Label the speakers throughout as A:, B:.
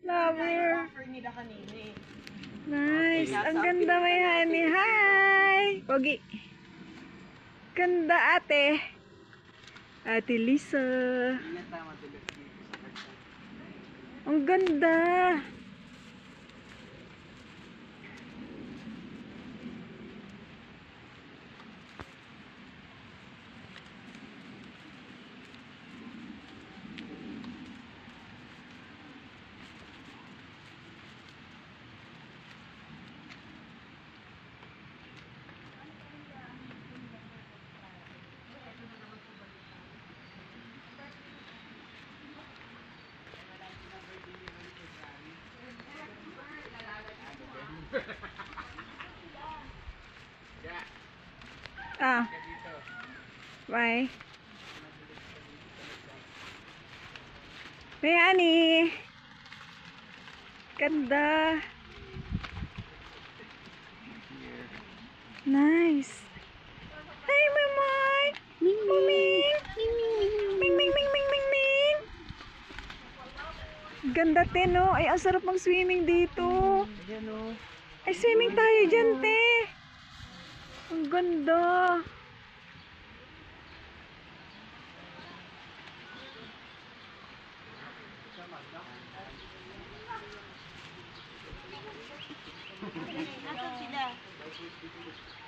A: Flower.
B: Offer nila kanina eh.
A: Nice. Ang ganda, may honey. Hi! Pogi. Ganda, ate. Ate Lisa. Ang ganda. Ah. Bye. May honey. Ganda. Nice. Hi, Mamay. Ming Ming. Ming Ming Ming Ming Ming Ming. Ganda, te, no? Ay, ang sarap mag-swimming dito. Ay, swimming tayo dyan, te. Ang ganda.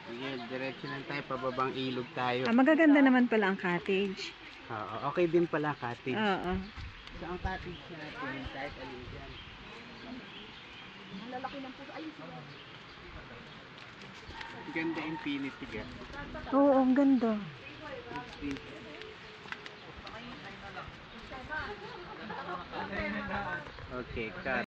C: Sige, diretso lang tayo, pababang ilog tayo.
A: Ah, magaganda naman pala ang cottage.
C: Oo, okay din pala cottage.
A: Oo.
C: So, ang cottage natin, kahit alin dyan.
B: Ang lalaki ng puso. Ayun sila.
C: Ganda infinity ga.
A: Oo, ang ganda.
C: Okay, cut.